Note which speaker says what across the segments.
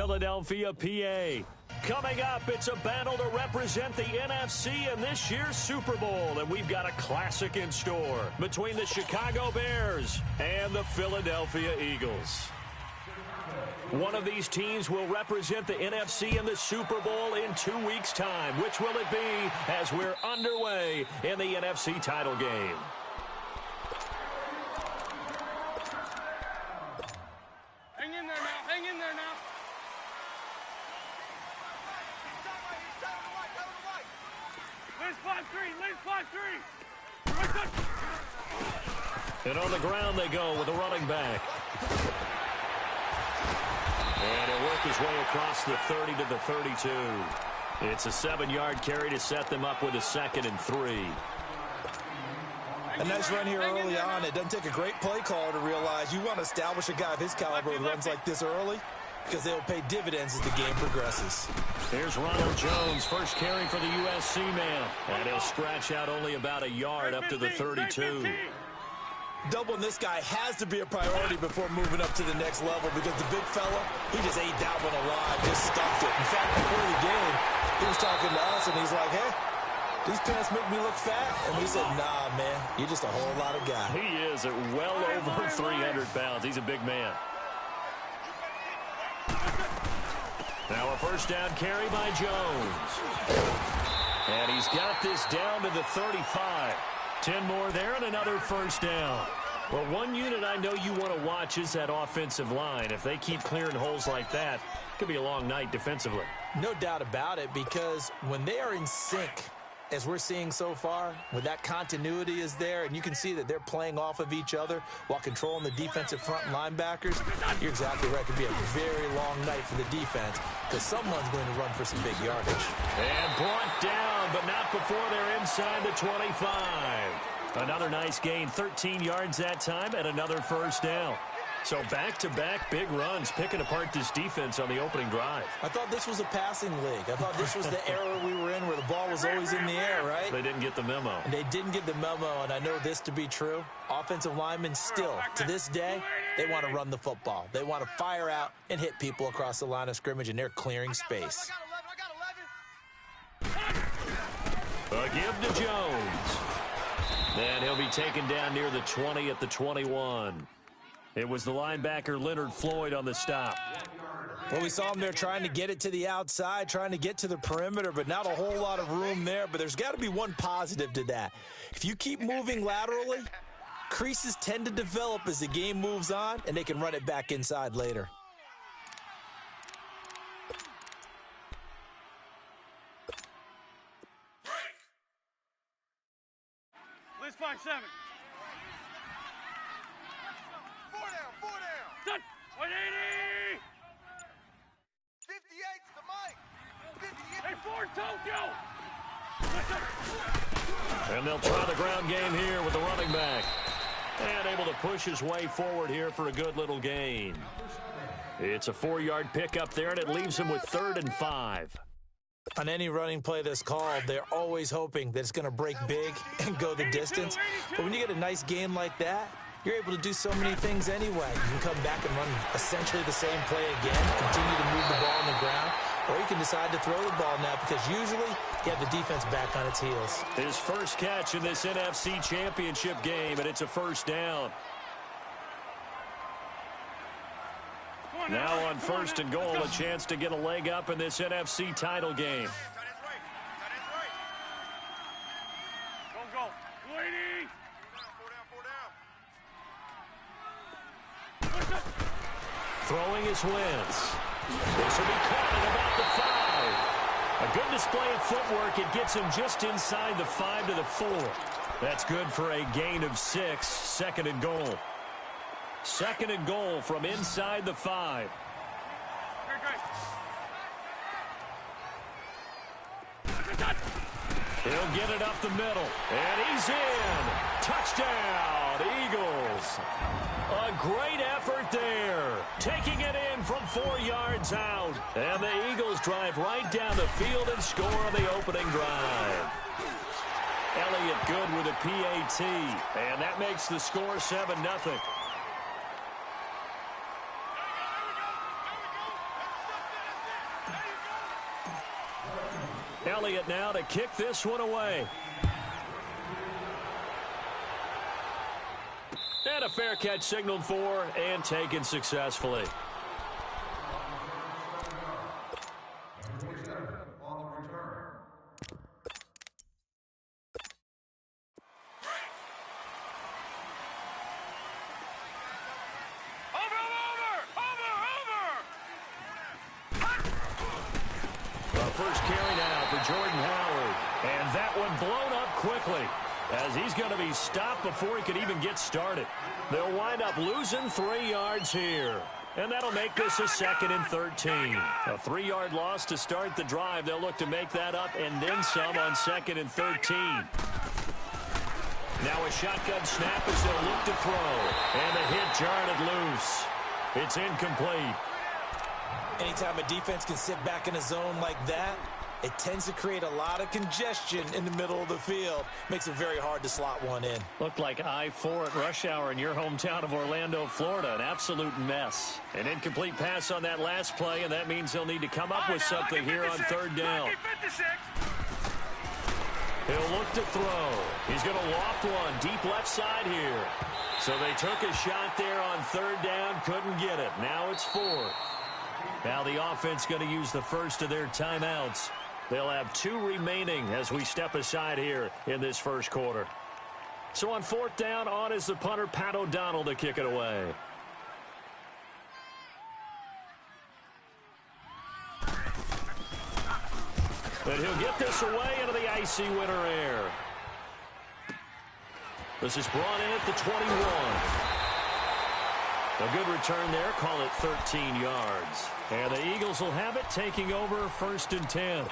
Speaker 1: Philadelphia, PA. Coming up, it's a battle to represent the NFC in this year's Super Bowl, and we've got a classic in store between the Chicago Bears and the Philadelphia Eagles. One of these teams will represent the NFC in the Super Bowl in 2 weeks' time. Which will it be as we're underway in the NFC title game?
Speaker 2: Hang in there now. Hang in there now. Liz 5-3. Liz 5-3.
Speaker 1: And on the ground they go with a running back. And he'll work his way across the 30 to the 32. It's a 7-yard carry to set them up with a 2nd and 3.
Speaker 3: A nice run here early on. It doesn't take a great play caller to realize you want to establish a guy of his caliber with runs like this early because they'll pay dividends as the game progresses.
Speaker 1: Here's Ronald Jones, first carry for the USC man. And he'll stretch out only about a yard up to the 32.
Speaker 3: Doubling this guy has to be a priority before moving up to the next level because the big fella, he just ate that one alive, just stuffed it. In fact, before the game, he was talking to us, and he's like, hey, these pants make me look fat. And we said, nah, man, you're just a whole lot of guy.
Speaker 1: He is at well over 300 pounds. He's a big man. Now a first down carry by Jones. And he's got this down to the 35. 10 more there and another first down. Well, one unit I know you want to watch is that offensive line. If they keep clearing holes like that, it could be a long night defensively.
Speaker 3: No doubt about it, because when they are in sync, as we're seeing so far, when that continuity is there and you can see that they're playing off of each other while controlling the defensive front linebackers, you're exactly right. It could be a very long night for the defense because someone's going to run for some big yardage.
Speaker 1: And brought down, but not before they're inside the 25. Another nice gain, 13 yards that time, and another first down. So back-to-back big runs, picking apart this defense on the opening drive.
Speaker 3: I thought this was a passing league. I thought this was the era we were in where the ball was always in the air, right?
Speaker 1: They didn't get the memo.
Speaker 3: And they didn't get the memo, and I know this to be true. Offensive linemen still, to this day, they want to run the football. They want to fire out and hit people across the line of scrimmage, and they're clearing space.
Speaker 1: A give to Jones. And he'll be taken down near the 20 at the 21. It was the linebacker Leonard Floyd on the stop.
Speaker 3: Well, we saw him there trying to get it to the outside, trying to get to the perimeter, but not a whole lot of room there. But there's got to be one positive to that. If you keep moving laterally, creases tend to develop as the game moves on, and they can run it back inside later.
Speaker 2: Liz 5-7. 4 down. 180.
Speaker 4: 58's the mic. 58.
Speaker 2: Hey, 4 Tokyo.
Speaker 1: And they'll try the ground game here with the running back. And able to push his way forward here for a good little gain. It's a 4-yard pickup there, and it leaves him with 3rd and 5.
Speaker 3: On any running play that's called, they're always hoping that it's going to break big and go the distance. But when you get a nice gain like that, you're able to do so many things anyway. You can come back and run essentially the same play again, continue to move the ball on the ground, or you can decide to throw the ball now because usually you have the defense back on its heels.
Speaker 1: His first catch in this NFC Championship game, and it's a first down. Now on 1st and goal, a chance to get a leg up in this NFC title game.
Speaker 2: Go. Waiting.
Speaker 4: 4 down.
Speaker 1: Throwing his Wentz. This will be caught at about the 5. A good display of footwork. It gets him just inside the 5 to the 4. That's good for a gain of 6. 2nd and goal. 2nd and goal from inside the 5. He'll get it up the middle. And he's in. Touchdown, Eagles. A great effort there. Taking it in from 4 yards out. And the Eagles drive right down the field and score on the opening drive. Elliott good with a PAT. And that makes the score 7-0. Elliott now to kick this one away. And a fair catch signaled for and taken successfully. First carry now for Jordan Howard. And that one blown up quickly as he's going to be stopped before he could even get started. They'll wind up losing 3 yards here. And that'll make this a 2nd and 13. A 3-yard loss to start the drive. They'll look to make that up and then some on 2nd and 13. Now a shotgun snap as they'll look to throw. And the hit jarred it loose. It's incomplete.
Speaker 3: Anytime a defense can sit back in a zone like that, it tends to create a lot of congestion in the middle of the field. Makes it very hard to slot one in.
Speaker 1: Looked like I-4 at rush hour in your hometown of Orlando, Florida. An absolute mess. An incomplete pass on that last play, and that means they'll need to come up with something here on 3rd down. He'll look to throw. He's going to loft one deep left side here. So they took a shot there on 3rd down, couldn't get it. Now it's 4th. Now the offense going to use the first of their timeouts. They'll have 2 remaining as we step aside here in this first quarter. So on 4th down, on is the punter, Pat O'Donnell, to kick it away. But he'll get this away into the icy winter air. This is brought in at the 21. A good return there, call it 13 yards. And the Eagles will have it, taking over 1st and 10.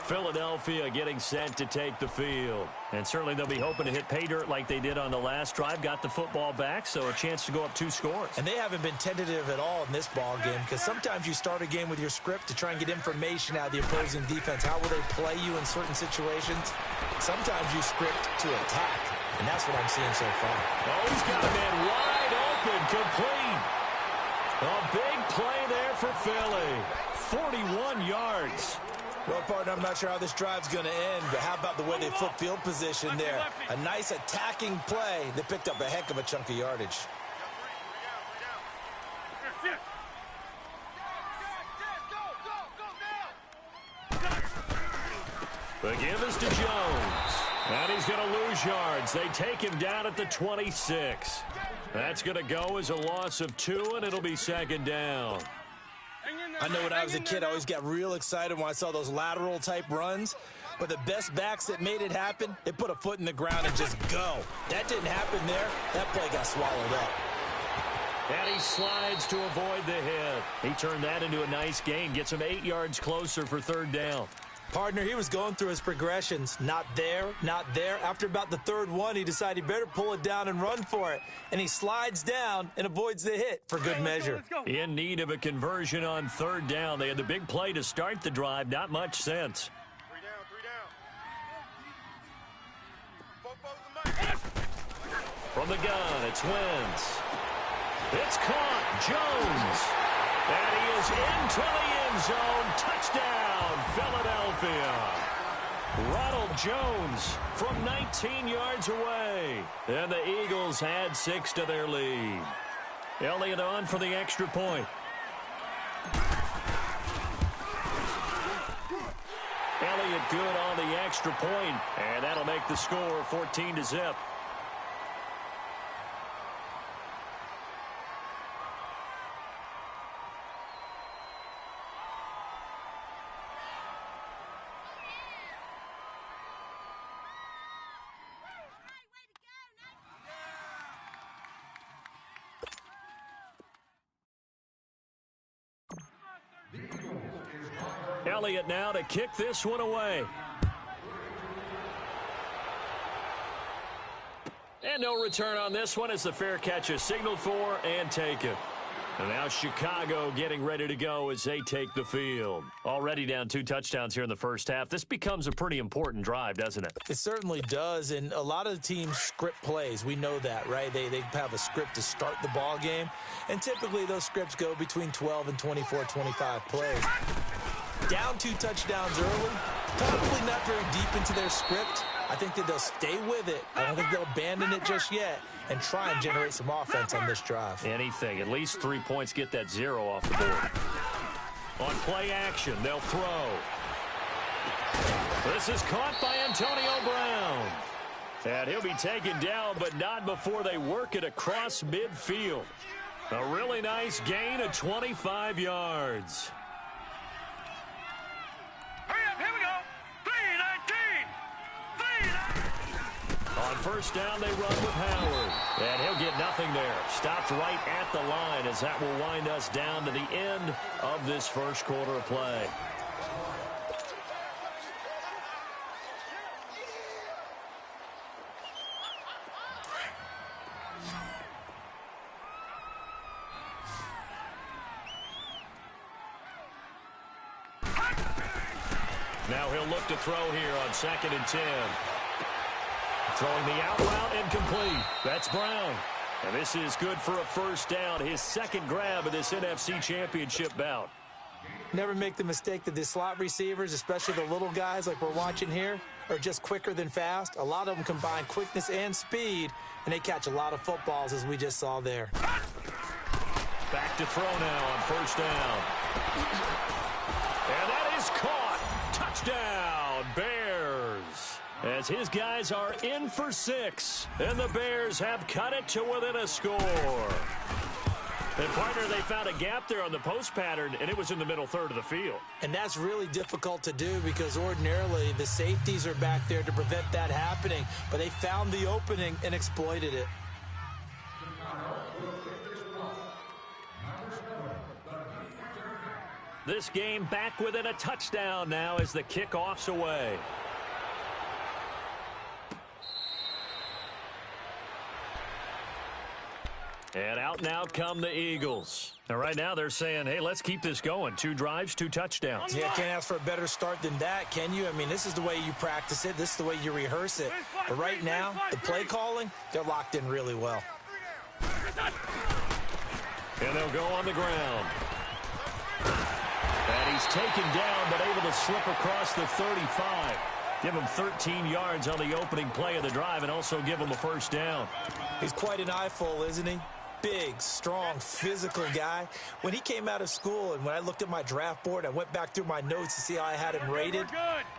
Speaker 1: Philadelphia getting set to take the field. And certainly they'll be hoping to hit pay dirt like they did on the last drive. Got the football back, so a chance to go up 2 scores.
Speaker 3: And they haven't been tentative at all in this ball game, because sometimes you start a game with your script to try and get information out of the opposing defense. How will they play you in certain situations? Sometimes you script to attack, and that's what I'm seeing so far.
Speaker 1: Oh, he's got a man wide open, complete. A big play there for Philly. 41 yards.
Speaker 3: Well, partner, I'm not sure how this drive's going to end, but how about the way they flip field position there? A nice attacking play that picked up a heck of a chunk of yardage.
Speaker 1: The give is to Jones. And he's going to lose yards. They take him down at the 26. That's going to go as a loss of 2, and it'll be 2nd down.
Speaker 3: I know when I was a kid, I always got real excited when I saw those lateral-type runs. But the best backs that made it happen, they put a foot in the ground and just go. That didn't happen there. That play got swallowed up.
Speaker 1: And he slides to avoid the hit. He turned that into a nice gain. Gets him 8 yards closer for 3rd down.
Speaker 3: Partner, he was going through his progressions. Not there, not there. After about the 3rd one, he decided he better pull it down and run for it. And he slides down and avoids the hit for good measure.
Speaker 1: In need of a conversion on 3rd down. They had the big play to start the drive. Not much sense.
Speaker 2: 3 down.
Speaker 1: From the gun, it's Wentz. It's caught. Jones. And he is into the end zone. Touchdown, Philadelphia. Ronald Jones from 19 yards away. And the Eagles had 6 to their lead. Elliott on for the extra point. Elliott good on the extra point, and that'll make the score 14-0. Elliott now to kick this one away. And no return on this one as the fair catch is signaled for and taken. And now Chicago getting ready to go as they take the field. Already down 2 touchdowns here in the first half. This becomes a pretty important drive, doesn't it?
Speaker 3: It certainly does, and a lot of the teams script plays. We know that, right? They have a script to start the ball game, and typically those scripts go between 12 and 24, 25 plays. Down 2 touchdowns early, Probably not very deep into their script. I think that they'll stay with it. I don't think they'll abandon it just yet and try and generate some offense on this drive.
Speaker 1: Anything. At least 3 points get that 0 off the board. On play action, they'll throw. This is caught by Antonio Brown. And he'll be taken down, but not before they work it across midfield. A really nice gain of 25 yards.
Speaker 2: Hurry up, here we go. 3-19.
Speaker 1: On first down, they run with Howard. And he'll get nothing there. Stopped right at the line as that will wind us down to the end of this first quarter of play. Now he'll look to throw here on 2nd and 10. Throwing the out route incomplete. That's Brown. And this is good for a first down. His second grab of this NFC Championship bout.
Speaker 3: Never make the mistake that the slot receivers, especially the little guys like we're watching here, are just quicker than fast. A lot of them combine quickness and speed, and they catch a lot of footballs, as we just saw there.
Speaker 1: Back to throw now on first down. And that is caught. Touchdown, Bears. As his guys are in for 6, and the Bears have cut it to within a score. And, partner, they found a gap there on the post pattern, and it was in the middle third of the field.
Speaker 3: And that's really difficult to do because ordinarily the safeties are back there to prevent that happening, but they found the opening and exploited it.
Speaker 1: This game back within a touchdown now as the kickoff's away. And out now come the Eagles. And right now they're saying, hey, let's keep this going. 2 drives, 2 touchdowns.
Speaker 3: Yeah, can't ask for a better start than that, can you? I mean, this is the way you practice it. This is the way you rehearse it. But right now, the play calling, they're locked in really well.
Speaker 1: And they'll go on the ground. And he's taken down, but able to slip across the 35. Give him 13 yards on the opening play of the drive and also give him a first down.
Speaker 3: He's quite an eyeful, isn't he? Big, strong, physical guy. When he came out of school and when I looked at my draft board, I went back through my notes to see how I had him rated.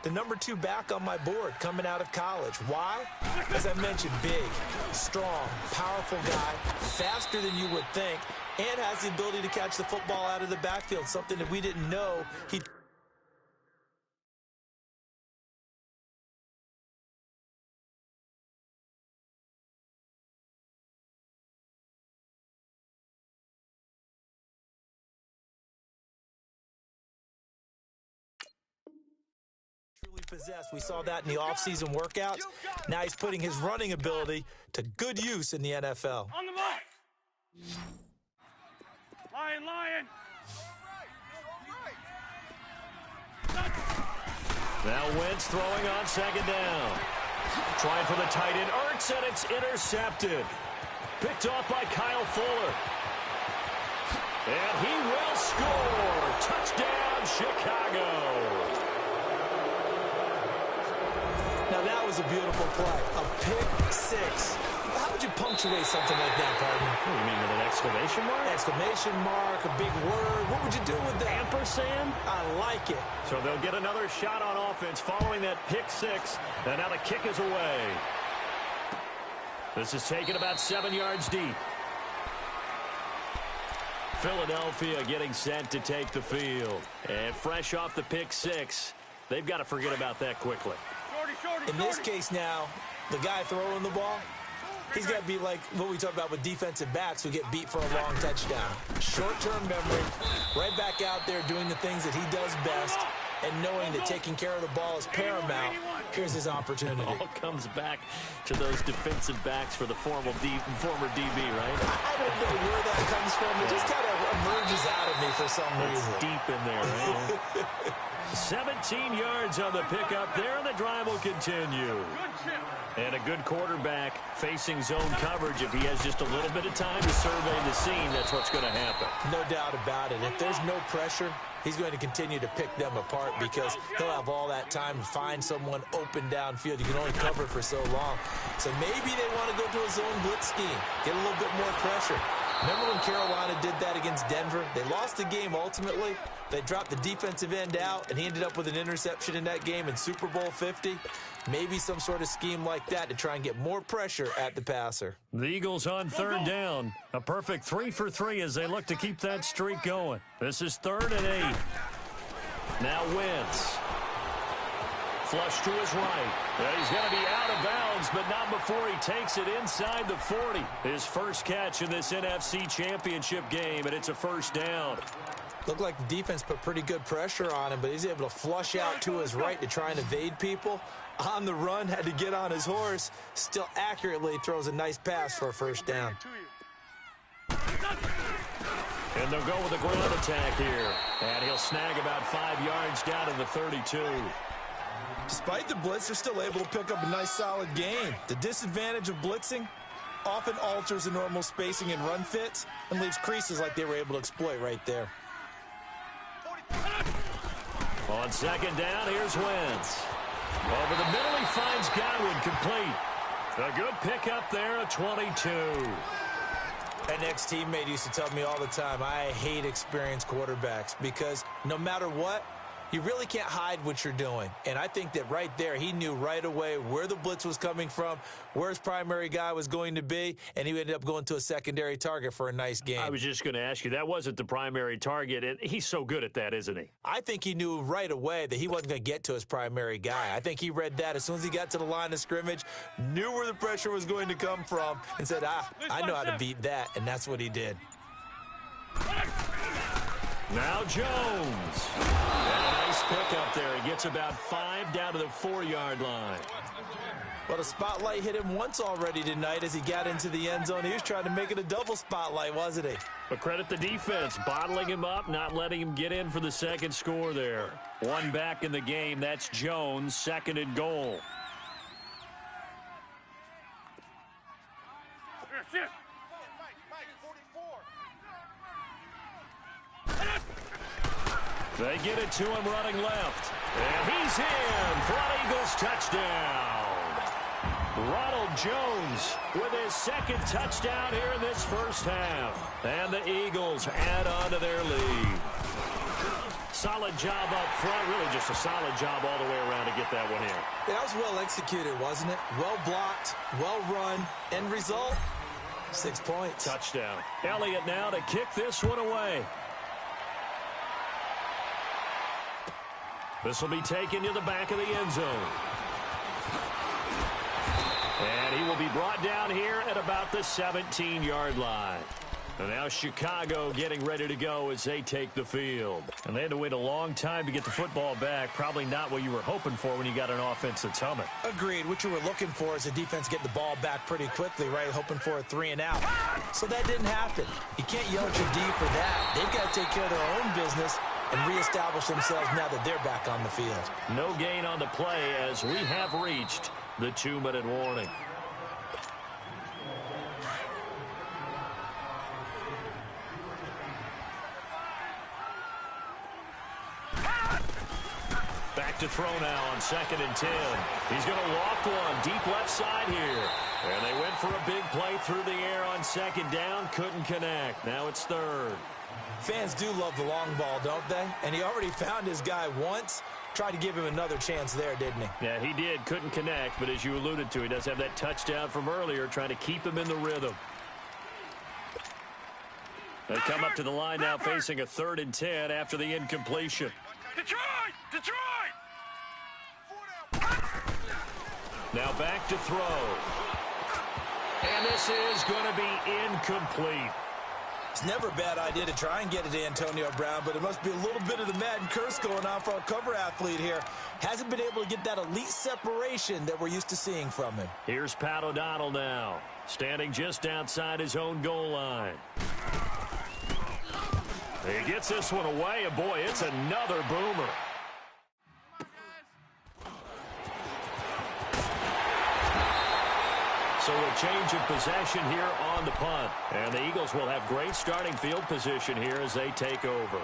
Speaker 3: The number 2 back on my board coming out of college. Why? As I mentioned, big, strong, powerful guy, faster than you would think, and has the ability to catch the football out of the backfield, something that we didn't know he possessed. We saw that in the offseason workouts. Now he's putting his running ability to good use in the NFL.
Speaker 2: On the mark. Lion.
Speaker 1: Now Wentz throwing on 2nd down. Trying for the tight end. Ertz, and it's intercepted. Picked off by Kyle Fuller. And he will score. Touchdown, Chicago.
Speaker 3: Now that was a beautiful play. A pick 6. How would you punctuate something like that, partner?
Speaker 1: You mean with an exclamation mark?
Speaker 3: Exclamation mark, a big word. What would you do with that?
Speaker 1: Ampersand?
Speaker 3: I like it.
Speaker 1: So they'll get another shot on offense following that pick 6. And now the kick is away. This is taken about 7 yards deep. Philadelphia getting set to take the field. And fresh off the pick 6, they've got to forget about that quickly.
Speaker 3: In this case now, the guy throwing the ball, he's got to be like what we talk about with defensive backs who get beat for a long touchdown. Short-term memory, right back out there doing the things that he does best, and knowing that taking care of the ball is paramount. Here's his opportunity.
Speaker 1: It all comes back to those defensive backs for the former DB, right?
Speaker 3: I don't know where that comes from. It just kind of emerges out of me for some reason.
Speaker 1: It's deep in there, right? 17 yards on the pickup there, and the drive will continue. And a good quarterback facing zone coverage. If he has just a little bit of time to survey the scene, that's what's going to happen.
Speaker 3: No doubt about it. If there's no pressure, he's going to continue to pick them apart because he'll have all that time to find someone open downfield. You can only cover for so long. So maybe they want to go to a zone blitz scheme, get a little bit more pressure. Remember when Carolina did that against Denver? They lost the game ultimately. They dropped the defensive end out, and he ended up with an interception in that game in Super Bowl 50. Maybe some sort of scheme like that to try and get more pressure at the passer.
Speaker 1: The Eagles on third down. A perfect 3 for 3 as they look to keep that streak going. This is 3rd and 8. Now Wentz. Flush to his right. He's going to be out of bounds, but not before he takes it inside the 40. His first catch in this NFC Championship game, and it's a first down.
Speaker 3: Looked like the defense put pretty good pressure on him, but he's able to flush out to his right to try and evade people. On the run, had to get on his horse. Still accurately throws a nice pass for a first down.
Speaker 1: And they'll go with a ground attack here. And he'll snag about 5 yards down to the 32.
Speaker 3: Despite the blitz, they're still able to pick up a nice solid gain. The disadvantage of blitzing often alters the normal spacing and run fits and leaves creases like they were able to exploit right there.
Speaker 1: On second down, here's Wentz. Over the middle, he finds Godwin complete. A good pickup there at 22.
Speaker 3: An ex-teammate used to tell me all the time, I hate experienced quarterbacks because no matter what, you really can't hide what you're doing. And I think that right there, he knew right away where the blitz was coming from, where his primary guy was going to be, and he ended up going to a secondary target for a nice game.
Speaker 1: I was just going to ask you, that wasn't the primary target, and he's so good at that, isn't he?
Speaker 3: I think he knew right away that he wasn't going to get to his primary guy. I think he read that as soon as he got to the line of scrimmage, knew where the pressure was going to come from, and said, I know how to beat that, and that's what he did.
Speaker 1: Now Jones. And a nice pickup there. He gets about 5 down to the 4-yard line.
Speaker 3: Well, the spotlight hit him once already tonight as he got into the end zone. He was trying to make it a double spotlight, wasn't he?
Speaker 1: But credit the defense, bottling him up, not letting him get in for the second score there. One back in the game. That's Jones, 2nd and goal.
Speaker 2: Shit.
Speaker 1: They get it to him running left. And he's in for an Eagles touchdown. Ronald Jones with his 2nd touchdown here in this first half. And the Eagles add on to their lead. Solid job up front. Really just a solid job all the way around to get that one in.
Speaker 3: That was well executed, wasn't it? Well blocked, well run. End result, 6 points.
Speaker 1: Touchdown. Elliott now to kick this one away. This will be taken to the back of the end zone. And he will be brought down here at about the 17-yard line. And now Chicago getting ready to go as they take the field. And they had to wait a long time to get the football back. Probably not what you were hoping for when you got an offense that's humming.
Speaker 3: Agreed. What you were looking for is the defense getting the ball back pretty quickly, right? Hoping for a 3 and out. So that didn't happen. You can't yell at your D for that. They've got to take care of their own business and reestablish themselves now that they're back on the field.
Speaker 1: No gain on the play as we have reached the 2-minute warning. Back to throw now on 2nd and 10. He's going to loft one deep left side here. And they went for a big play through the air on 2nd down. Couldn't connect. Now it's 3rd.
Speaker 3: Fans do love the long ball, don't they? And he already found his guy once. Tried to give him another chance there, didn't he?
Speaker 1: Yeah, he did. Couldn't connect, but as you alluded to, he does have that touchdown from earlier, trying to keep him in the rhythm. They come up to the line now facing a 3rd and 10 after the incompletion.
Speaker 2: Detroit! Detroit!
Speaker 1: Now back to throw. And this is going to be incomplete.
Speaker 3: It's never a bad idea to try and get it to Antonio Brown, but it must be a little bit of the Madden curse going on for our cover athlete here. Hasn't been able to get that elite separation that we're used to seeing from him.
Speaker 1: Here's Pat O'Donnell now, standing just outside his own goal line. He gets this one away, and boy, it's another boomer. So a change of possession here on the punt. And the Eagles will have great starting field position here as they take over.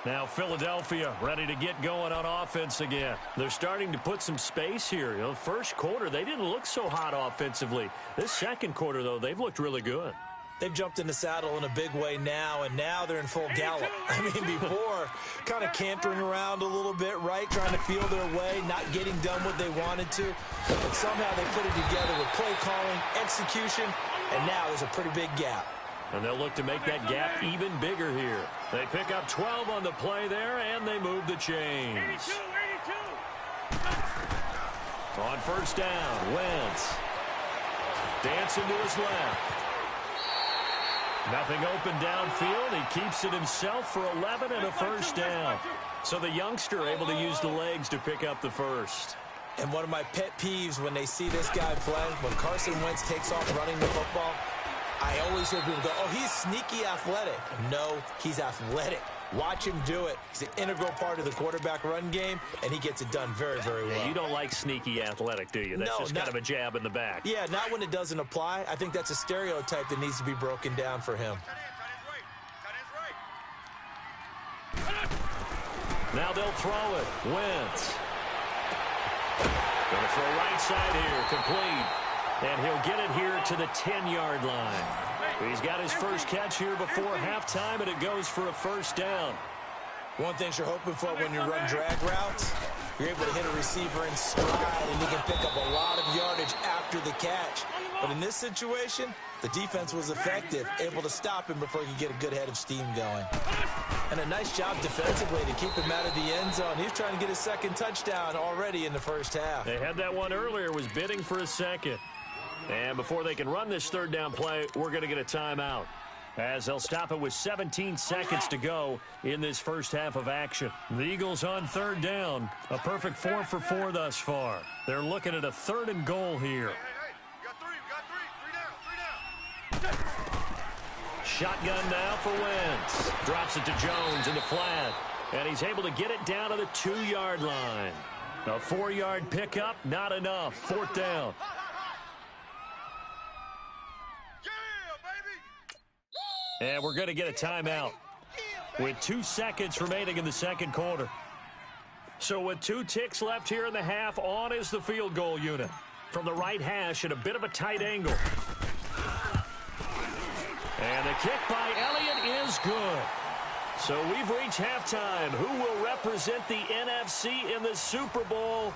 Speaker 1: Now Philadelphia ready to get going on offense again. They're starting to put some space here. The first quarter, they didn't look so hot offensively. This second quarter, though, they've looked really good.
Speaker 3: They've jumped in the saddle in a big way now, and now they're in full gallop. I mean, before, kind of cantering around a little bit, right? Trying to feel their way, not getting done what they wanted to. But somehow they put it together with play calling, execution, and now there's a pretty big gap.
Speaker 1: And they'll look to make that gap even bigger here. They pick up 12 on the play there, and they move the chains. 82. On first down, Wentz. Dancing to his left. Nothing open downfield. He keeps it himself for 11 and a first down. So the youngster able to use the legs to pick up the first.
Speaker 3: And one of my pet peeves when they see this guy play, when Carson Wentz takes off running the football, I always hear people go, oh, he's sneaky athletic. No, he's athletic. Watch him do it. He's an integral part of the quarterback run game, and he gets it done very, very well.
Speaker 1: Yeah, you don't like sneaky athletic, do you? That's just kind of a jab in the back.
Speaker 3: Yeah, not when it doesn't apply. I think that's a stereotype that needs to be broken down for him.
Speaker 1: Now they'll throw it. Wentz. Going to throw right side here, complete. And he'll get it here to the 10-yard line. He's got his first catch here before halftime, and it goes for a first down.
Speaker 3: One thing you're hoping for when you run drag routes, you're able to hit a receiver in stride, and he can pick up a lot of yardage after the catch. But in this situation, the defense was effective, able to stop him before he could get a good head of steam going. And a nice job defensively to keep him out of the end zone. He was trying to get his second touchdown already in the first half.
Speaker 1: They had that one earlier, was bidding for a second. And before they can run this third down play, we're going to get a timeout, as they'll stop it with 17 seconds to go in this first half of action. The Eagles on third down, a perfect 4 for 4 thus far. They're looking at a 3rd and goal here.
Speaker 4: Hey, you got three down.
Speaker 1: Shotgun now for Wentz. Drops it to Jones in the flat, and he's able to get it down to the 2-yard line. A 4-yard pickup, not enough. 4th down. And we're going to get a timeout with 2 seconds remaining in the second quarter. So with 2 ticks left here in the half, on is the field goal unit. From the right hash at a bit of a tight angle. And the kick by Elliott is good. So we've reached halftime. Who will represent the NFC in the Super Bowl?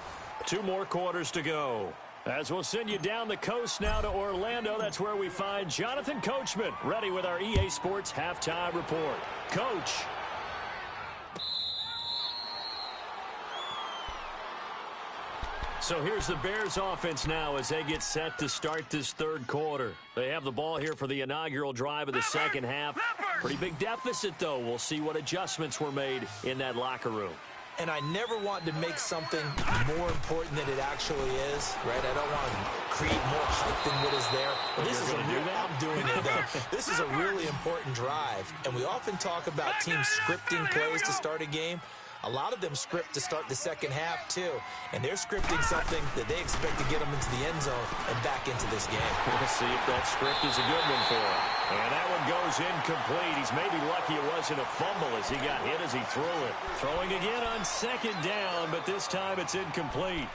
Speaker 1: 2 more quarters to go. As we'll send you down the coast now to Orlando, that's where we find Jonathan Coachman, ready with our EA Sports Halftime Report. Coach. So here's the Bears offense now as they get set to start this third quarter. They have the ball here for the inaugural drive of the second half. Pretty big deficit, though. We'll see what adjustments were made in that locker room.
Speaker 3: And I never want to make something more important than it actually is, right? I don't want to create more hype than what is there. But this is I'm doing it, though. This is a really important drive. And we often talk about teams scripting plays to start a game. A lot of them script to start the second half, too. And they're scripting something that they expect to get them into the end zone and back into this game.
Speaker 1: We'll see if that script is a good one for him. And that one goes incomplete. He's maybe lucky it wasn't a fumble as he got hit as he threw it. Throwing again on second down, but this time it's incomplete.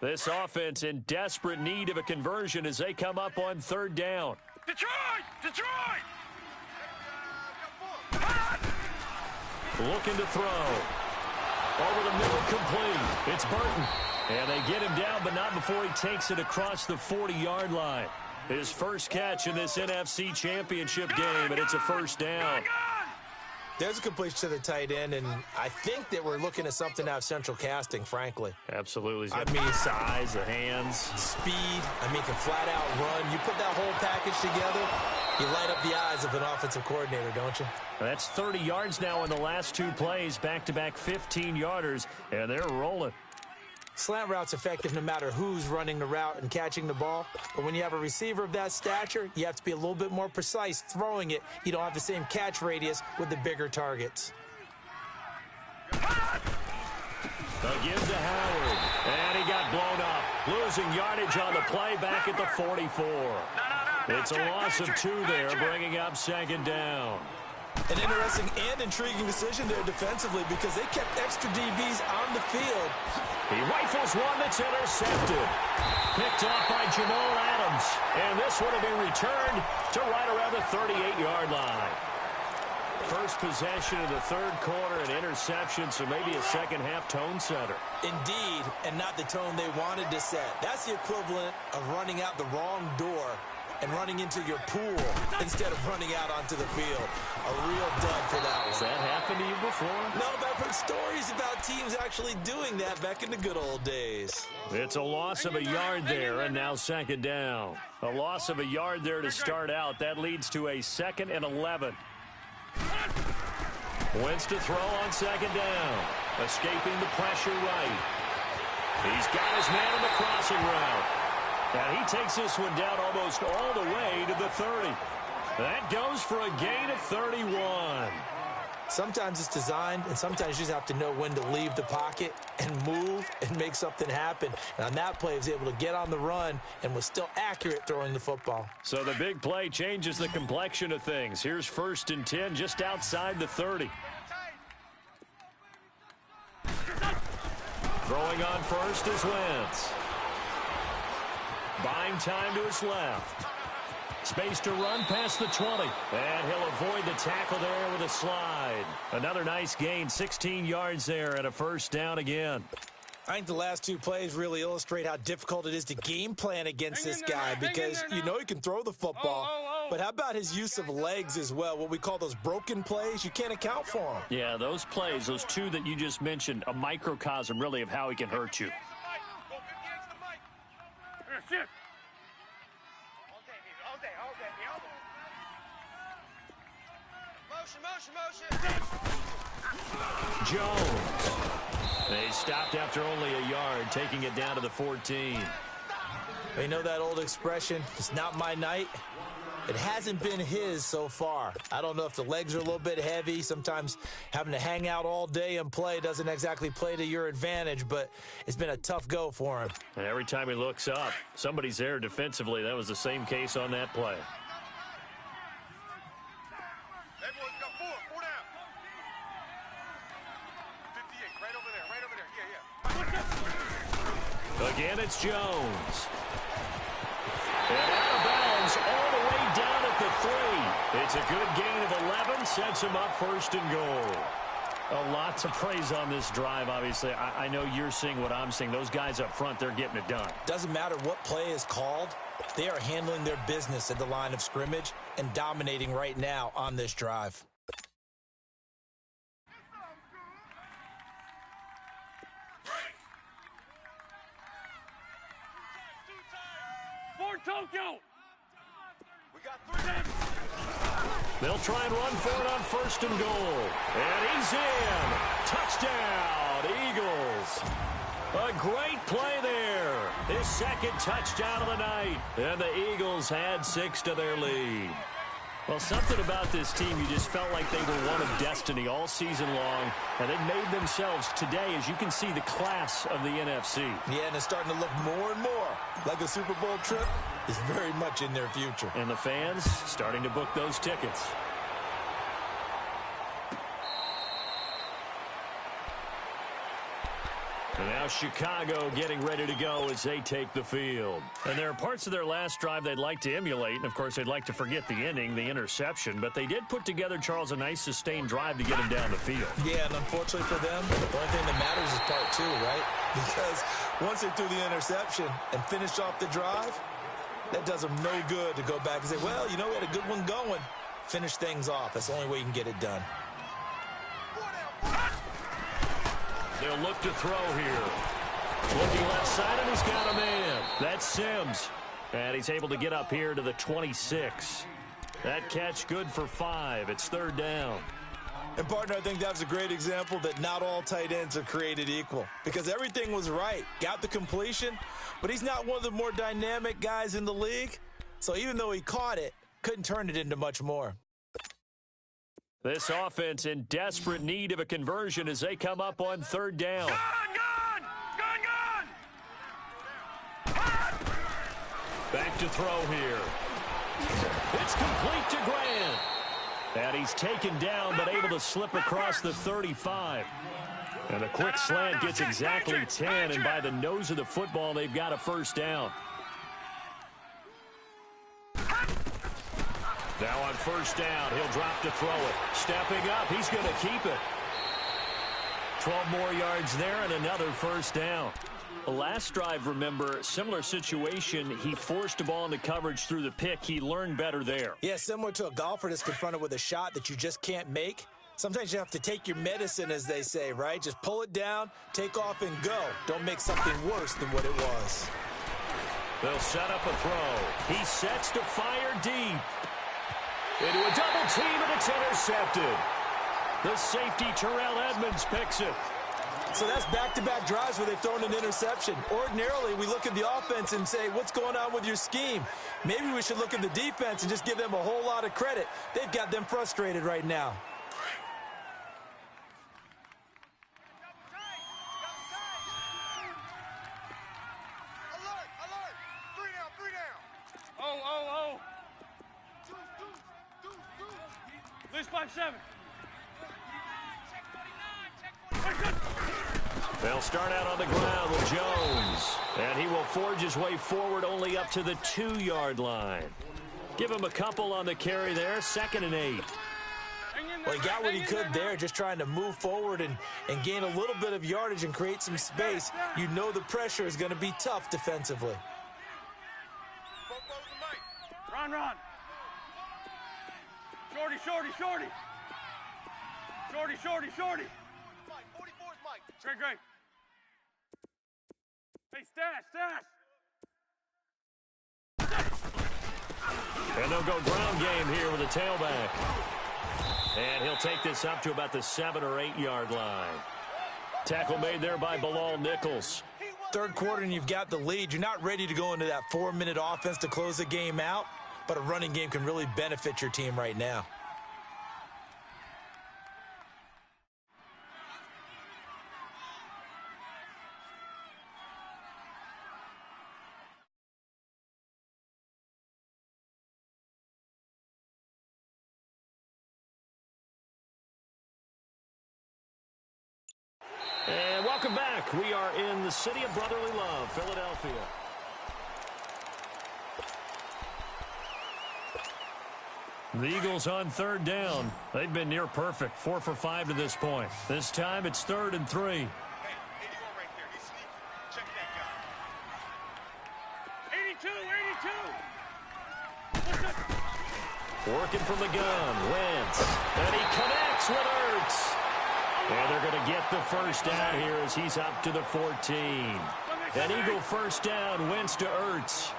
Speaker 1: This offense in desperate need of a conversion as they come up on third down.
Speaker 2: Detroit! Detroit!
Speaker 1: Looking to throw. Over the middle, complete. It's Burton. And they get him down, but not before he takes it across the 40-yard line. His first catch in this NFC Championship game, and it's a first down.
Speaker 3: There's a completion to the tight end, and I think that we're looking at something out of central casting, frankly.
Speaker 1: Absolutely.
Speaker 3: I mean,
Speaker 1: size, the hands.
Speaker 3: Speed. I mean, can flat out run. You put that whole package together, you light up the eyes of an offensive coordinator, don't you?
Speaker 1: That's 30 yards now in the last 2 plays, back-to-back 15-yarders, and they're rolling.
Speaker 3: Slant route's effective no matter who's running the route and catching the ball. But when you have a receiver of that stature, you have to be a little bit more precise throwing it. You don't have the same catch radius with the bigger targets.
Speaker 1: Again to Howard, and he got blown up. Losing yardage on the play back at the 44. It's a loss of 2 there, bringing up second down.
Speaker 3: An interesting and intriguing decision there defensively because they kept extra DBs on the field.
Speaker 1: He rifles one that's intercepted. Picked off by Jamal Adams. And this one will be returned to right around the 38-yard line. First possession of the third quarter, an interception, so maybe a second-half tone setter.
Speaker 3: Indeed, and not the tone they wanted to set. That's the equivalent of running out the wrong door and running into your pool instead of running out onto the field. A real dud for that one.
Speaker 1: Has that happened to you before?
Speaker 3: No, but I've heard stories about teams actually doing that back in the good old days.
Speaker 1: It's a loss of a yard there, and now second down. A loss of a yard there to start out. That leads to a 2nd and 11. Wentz to throw on second down. Escaping the pressure right. He's got his man on the crossing route. And he takes this one down almost all the way to the 30. That goes for a gain of 31.
Speaker 3: Sometimes it's designed, and sometimes you just have to know when to leave the pocket and move and make something happen. And on that play, he was able to get on the run and was still accurate throwing the football.
Speaker 1: So the big play changes the complexion of things. Here's 1st and 10 just outside the 30. Throwing on first is Wentz. Buying time to his left. Space to run past the 20. And he'll avoid the tackle there with a slide. Another nice gain, 16 yards there and a first down again.
Speaker 3: I think the last 2 plays really illustrate how difficult it is to game plan against this guy because you know he can throw the football. But how about his use of legs as well, what we call those broken plays? You can't account for them.
Speaker 1: Yeah, those plays, those 2 that you just mentioned, a microcosm really of how he can hurt you. Jones. They stopped after only a yard, taking it down to the 14.
Speaker 3: You know that old expression, it's not my night? It hasn't been his so far. I don't know if the legs are a little bit heavy. Sometimes having to hang out all day and play doesn't exactly play to your advantage, but it's been a tough go for him.
Speaker 1: And every time he looks up, somebody's there defensively. That was the same case on that play.
Speaker 2: Everyone's got 4 down. 58, right over there, yeah.
Speaker 1: Again, it's Jones. And out of bounds all the way down at the 3. It's a good gain of 11, sets him up 1st and goal. A lot to praise on this drive, obviously. I know you're seeing what I'm seeing. Those guys up front, they're getting it done.
Speaker 3: Doesn't matter what play is called. They are handling their business at the line of scrimmage and dominating right now on this drive.
Speaker 2: Tokyo. We got 3 down.
Speaker 1: They'll try and run for it on 1st and goal. And he's in. Touchdown, Eagles. A great play there. His 2nd touchdown of the night. And the Eagles had 6 to their lead. Well, something about this team, you just felt like they were one of destiny all season long, and they made themselves today, as you can see, the class of the NFC.
Speaker 3: Yeah, and it's starting to look more and more like a Super Bowl trip is very much in their future.
Speaker 1: And the fans starting to book those tickets. And now Chicago getting ready to go as they take the field. And there are parts of their last drive they'd like to emulate. And, of course, they'd like to forget the inning, the interception. But they did put together, Charles, a nice sustained drive to get them down the field.
Speaker 3: Yeah, and unfortunately for them, the only thing that matters is part 2, right? Because once they threw the interception and finished off the drive, that does them no good to go back and say, well, you know, we had a good one going. Finish things off. That's the only way you can get it done.
Speaker 1: They'll look to throw here. Looking left side, and he's got a man. That's Sims. And he's able to get up here to the 26. That catch good for 5. It's 3rd down.
Speaker 3: And, partner, I think that was a great example that not all tight ends are created equal. Because everything was right. Got the completion, but he's not one of the more dynamic guys in the league. So even though he caught it, couldn't turn it into much more.
Speaker 1: This offense in desperate need of a conversion as they come up on 3rd down.
Speaker 2: Gun!
Speaker 1: Back to throw here. It's complete to Grant. And he's taken down, but able to slip across the 35. And a quick slant gets exactly 10, and by the nose of the football, they've got a first down. Now on first down, he'll drop to throw it. Stepping up, he's going to keep it. 12 more yards there and another first down. The last drive, remember, similar situation. He forced the ball into coverage through the pick. He learned better there.
Speaker 3: Yeah, similar to a golfer that's confronted with a shot that you just can't make. Sometimes you have to take your medicine, as they say, right? Just pull it down, take off, and go. Don't make something worse than what it was.
Speaker 1: They'll set up a throw. He sets to fire deep. Into a double team, and it's intercepted. The safety, Terrell Edmonds, picks it.
Speaker 3: So that's back-to-back drives where they've thrown an interception. Ordinarily, we look at the offense and say, what's going on with your scheme? Maybe we should look at the defense and just give them a whole lot of credit. They've got them frustrated right now.
Speaker 4: Alert, alert. 3 down, 3 down.
Speaker 2: Oh. List 5-7.
Speaker 1: They'll start out on the ground with Jones. And he will forge his way forward only up to the 2-yard line. Give him a couple on the carry there. 2nd and 8.
Speaker 3: Well, he got what he could there, just trying to move forward and gain a little bit of yardage and create some space. You know the pressure is going to be tough defensively.
Speaker 2: Run. Shorty.
Speaker 4: Mike, 44 is Mike.
Speaker 2: Great. Hey, stash.
Speaker 1: And they'll go ground game here with a tailback. And he'll take this up to about the 7- or 8-yard line. Tackle made there by Bilal Nichols.
Speaker 3: Third quarter and you've got the lead. You're not ready to go into that 4-minute offense to close the game out, but a running game can really benefit your team right now.
Speaker 1: And welcome back. We are in the city of brotherly love, Philadelphia. The Eagles on 3rd down. They've been near perfect, 4 for 5 to this point. This time it's 3rd and 3.
Speaker 2: Hey, 81 right there. He's sneaky. Check that guy. 82.
Speaker 1: Working from the gun, Wentz. And he connects with Ertz. And they're going to get the first down here as he's up to the 14. An Eagle first down, Wentz to Ertz.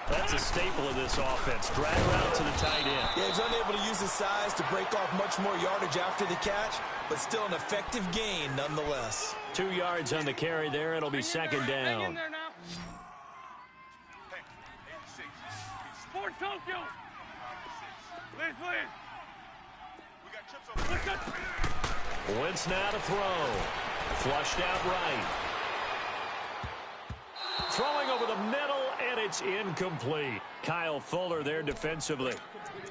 Speaker 1: That's a staple of this offense. Drag route to the tight end.
Speaker 3: Yeah, he's unable to use his size to break off much more yardage after the catch, but still an effective gain nonetheless.
Speaker 1: 2 yards on the carry there. It'll be 2nd
Speaker 2: Hang in
Speaker 1: down.
Speaker 2: there now. Hey, 86. Sport Tokyo. Liz. We got chips over.
Speaker 1: Wentz now to throw. Flushed out right. Throwing over the middle, and it's incomplete. Kyle Fuller there defensively.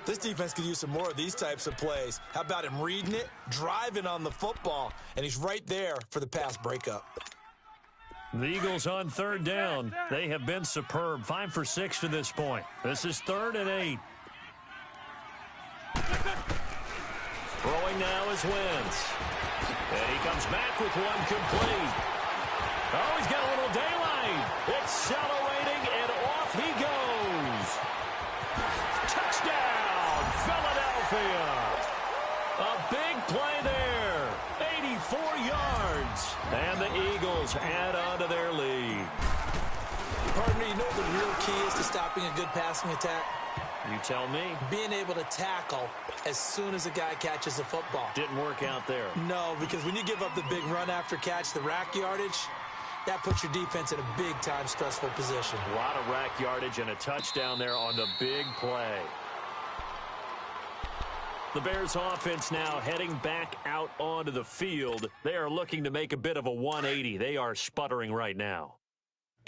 Speaker 3: This defense could use some more of these types of plays. How about him reading it, driving on the football, and he's right there for the pass breakup.
Speaker 1: The Eagles on 3rd down. They have been superb. 5 for 6 to this point. This is 3rd and 8. Throwing now is Wentz. And he comes back with one complete. Oh, he's got a little daylight. Accelerating, and off he goes. Touchdown, Philadelphia. A big play there. 84 yards. And the Eagles add on to their lead.
Speaker 3: Partner, you know what the real key is to stopping a good passing attack?
Speaker 1: You tell me.
Speaker 3: Being able to tackle as soon as a guy catches the football.
Speaker 1: Didn't work out there.
Speaker 3: No, because when you give up the big run after catch, the rack yardage, that puts your defense in a big-time stressful position.
Speaker 1: A lot of rack yardage and a touchdown there on the big play. The Bears offense now heading back out onto the field. They are looking to make a bit of a 180. They are sputtering right now.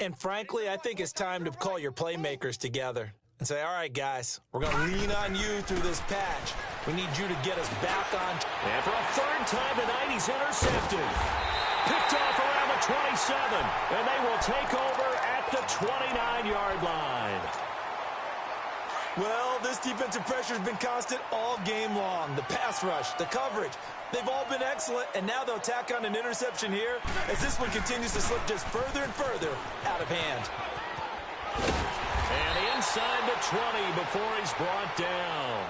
Speaker 3: And frankly, I think it's time to call your playmakers together and say, all right, guys, we're going to lean on you through this patch. We need you to get us back on.
Speaker 1: And for a third time tonight, he's intercepted. Picked off around the 27, and they will take over at the 29-yard line.
Speaker 3: Well, this defensive pressure has been constant all game long. The pass rush, the coverage, they've all been excellent, and now they'll tack on an interception here as this one continues to slip just further and further out of hand.
Speaker 1: And inside the 20 before he's brought down.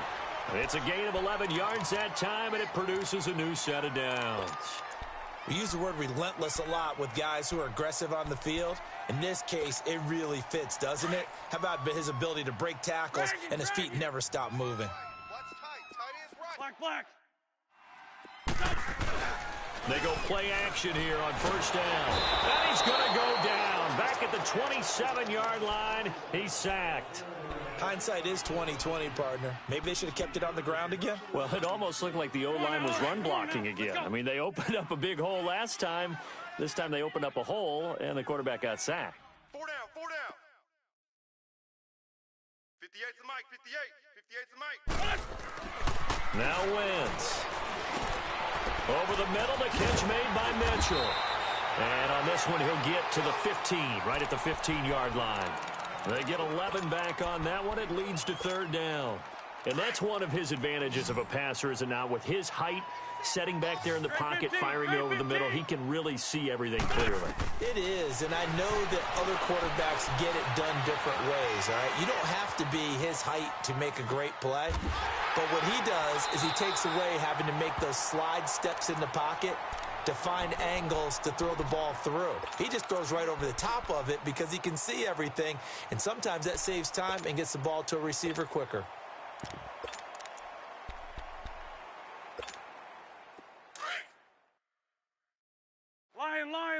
Speaker 1: It's a gain of 11 yards that time, and it produces a new set of downs.
Speaker 3: We use the word relentless a lot with guys who are aggressive on the field. In this case, it really fits, doesn't it? How about his ability to break tackles and his feet never stop moving?
Speaker 4: What's tight? Tight is right.
Speaker 2: Black.
Speaker 1: They go play action here on first down. And he's going to go down. Back at the 27-yard line, he's sacked.
Speaker 3: Hindsight is 20/20, partner. Maybe they should have kept it on the ground again.
Speaker 1: Well, it almost looked like the O-line was run blocking again. I mean, they opened up a big hole last time. This time they opened up a hole, and the quarterback got sacked.
Speaker 2: 4 down, 4 down. 58's the mic, 58's the mic.
Speaker 1: Now Wentz. Over the middle, the catch made by Mitchell. And on this one, he'll get to the 15, right at the 15-yard line. They get 11 back on that one. It leads to third down. And that's one of his advantages of a passer, is it not? With his height, setting back there in the pocket, firing over the middle, he can really see everything clearly.
Speaker 3: It is, and I know that other quarterbacks get it done different ways, all right? You don't have to be his height to make a great play. But what he does is he takes away having to make those slide steps in the pocket to find angles to throw the ball through. He just throws right over the top of it because he can see everything, and sometimes that saves time and gets the ball to a receiver quicker.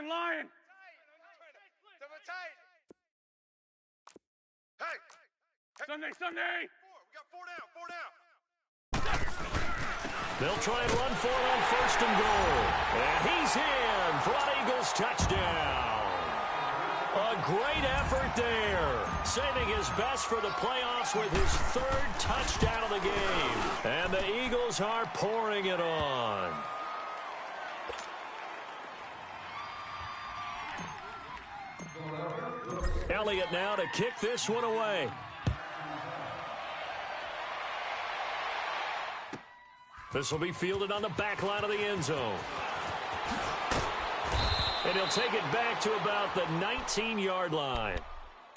Speaker 2: Lion.
Speaker 4: Double tight.
Speaker 2: Hey. Sunday. We got 4 down.
Speaker 1: They'll try and run for it on first and goal. And he's in for an Eagles touchdown. A great effort there. Saving his best for the playoffs with his third touchdown of the game. And the Eagles are pouring it on. Elliott now to kick this one away. This will be fielded on the back line of the end zone. And he'll take it back to about the 19-yard line.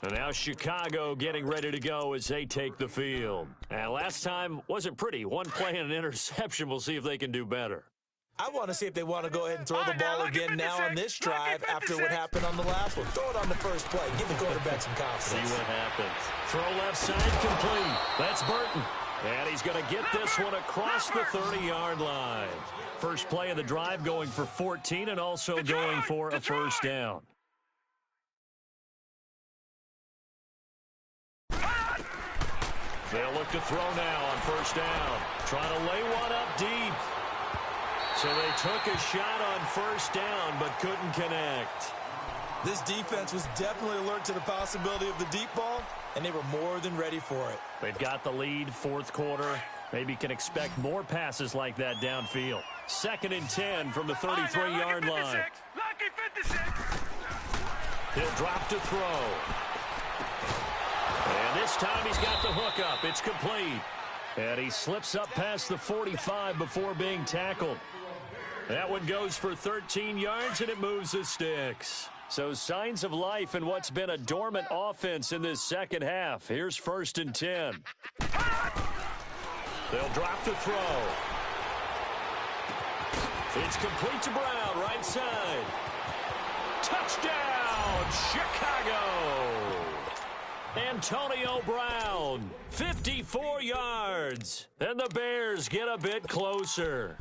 Speaker 1: And now Chicago getting ready to go as they take the field. And last time wasn't pretty. One play and an interception. We'll see if they can do better.
Speaker 3: I want to see if they want to go ahead and throw the ball again now on this drive after what happened on the last one. Throw it on the first play. Give the quarterback some confidence.
Speaker 1: See what happens. Throw left side complete. That's Burton. And he's going to get this one across the 30-yard line. First play of the drive going for 14 and also going for a first down. They'll look to throw now on first down. Trying to lay one up deep. So they took a shot on first down but couldn't connect.
Speaker 3: This defense was definitely alert to the possibility of the deep ball, and they were more than ready for it.
Speaker 1: They've got the lead, fourth quarter. Maybe can expect more passes like that downfield. 2nd and 10 from the 33-yard line. He'll drop to throw. And this time he's got the hook up. It's complete. And he slips up past the 45 before being tackled. That one goes for 13 yards, and it moves the sticks. So signs of life in what's been a dormant offense in this second half. Here's 1st and 10. They'll drop to throw. It's complete to Brown, right side. Touchdown, Chicago! Antonio Brown, 54 yards. And the Bears get a bit closer.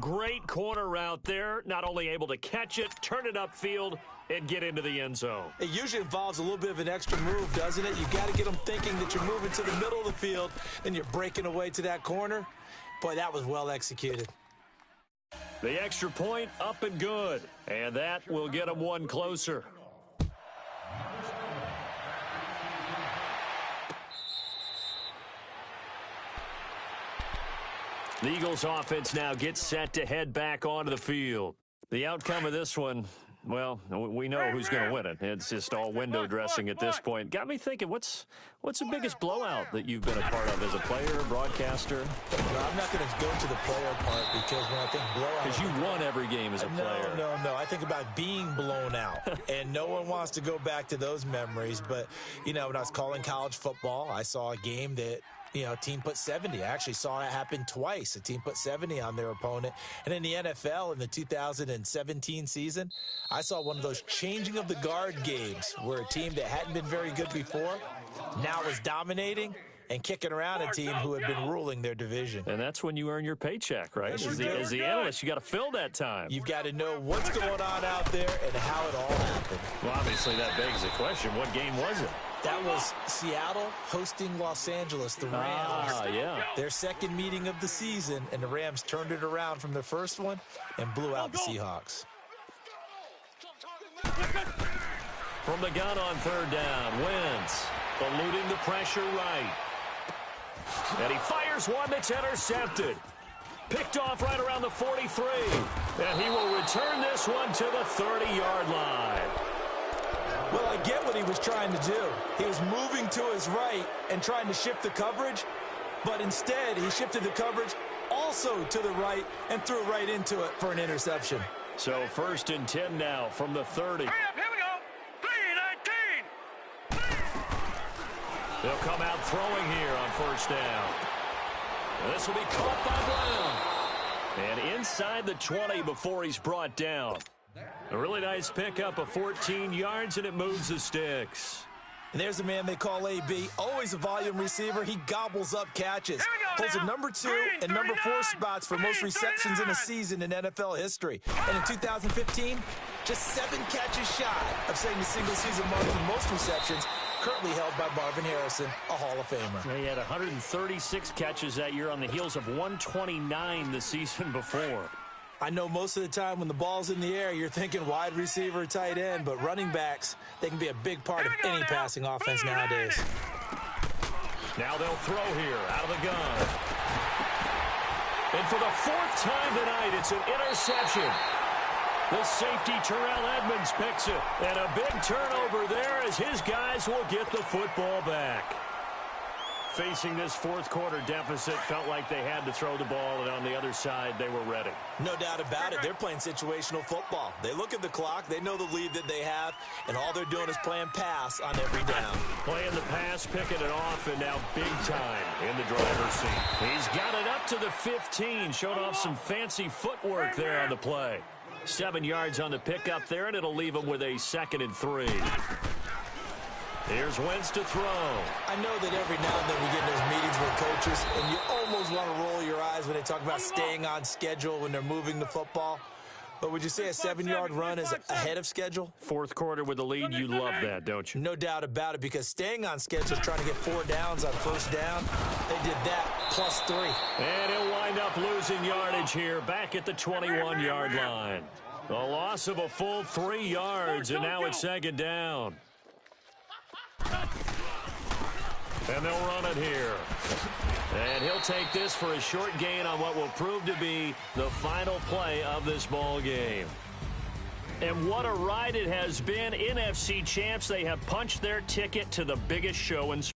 Speaker 1: Great corner route there. Not only able to catch it, turn it upfield, and get into the end zone.
Speaker 3: It usually involves a little bit of an extra move, doesn't it? You've got to get them thinking that you're moving to the middle of the field, and you're breaking away to that corner. Boy, that was well executed.
Speaker 1: The extra point up and good. And that will get them one closer. The Eagles offense now gets set to head back onto the field. The outcome of this one, well, we know who's going to win it. It's just all window dressing at this point. Got me thinking, what's the biggest blowout that you've been a part of as a player, broadcaster?
Speaker 3: Well, I'm not going to go to the player part because when I think blowout...
Speaker 1: Because you won every game as a player.
Speaker 3: No. I think about being blown out. And no one wants to go back to those memories. But, when I was calling college football, I saw a game that... a team put 70. I actually saw it happen twice. A team put 70 on their opponent. And in the NFL, in the 2017 season, I saw one of those changing of the guard games where a team that hadn't been very good before now was dominating and kicking around a team who had been ruling their division.
Speaker 1: And that's when you earn your paycheck, right? As the analyst, you got to fill that time.
Speaker 3: You've got to know what's going on out there and how it all happened.
Speaker 1: Well, obviously that begs the question, what game was it?
Speaker 3: That was Seattle hosting Los Angeles, the Rams.
Speaker 1: Yeah.
Speaker 3: Their second meeting of the season, and the Rams turned it around from their first one and blew out the Seahawks.
Speaker 1: From the gun on third down, Wentz eluding the pressure right. And he fires one that's intercepted. Picked off right around the 43. And he will return this one to the 30-yard line.
Speaker 3: Well, I get what he was trying to do. He was moving to his right and trying to shift the coverage, but instead he shifted the coverage also to the right and threw right into it for an interception.
Speaker 1: So 1st and 10 now from the 30.
Speaker 2: Hurry up, here we go. 3-19.
Speaker 1: They'll come out throwing here on first down. This will be caught by Brown. And inside the 20 before he's brought down. A really nice pickup of 14 yards, and it moves the sticks.
Speaker 3: And there's a man they call AB, always a volume receiver. He gobbles up catches. Holds the number 2 and number 4 spots for most receptions in a season in NFL history. And in 2015, just 7 catches shy of setting the single-season mark for most receptions, currently held by Marvin Harrison, a Hall of Famer.
Speaker 1: He had 136 catches that year on the heels of 129 the season before.
Speaker 3: I know most of the time when the ball's in the air, you're thinking wide receiver, tight end, but running backs, they can be a big part of any passing offense nowadays.
Speaker 1: Now they'll throw here out of the gun. And for the 4th time tonight, it's an interception. The safety, Terrell Edmonds, picks it. And a big turnover there as his guys will get the football back. Facing this 4th quarter deficit, felt like they had to throw the ball, and on the other side, they were ready.
Speaker 3: No doubt about it. They're playing situational football. They look at the clock, they know the lead that they have, and all they're doing is playing pass on every down.
Speaker 1: Playing the pass, picking it off, and now big time in the driver's seat. He's got it up to the 15, showed off some fancy footwork there on the play. 7 yards on the pickup there, and it'll leave him with a 2nd and 3. Here's Wentz to throw.
Speaker 3: I know that every now and then we get in those meetings with coaches, and you almost want to roll your eyes when they talk about staying on schedule when they're moving the football. But would you say a 7-yard run is ahead of schedule?
Speaker 1: 4th quarter with the lead, you love that, don't you?
Speaker 3: No doubt about it, because staying on schedule is trying to get 4 downs on first down. They did that plus 3.
Speaker 1: And he'll wind up losing yardage here back at the 21-yard line. A loss of a full 3 yards, and now it's 2nd down. And they'll run it here. And he'll take this for a short gain on what will prove to be the final play of this ball game. And what a ride it has been. NFC champs, they have punched their ticket to the biggest show in sports.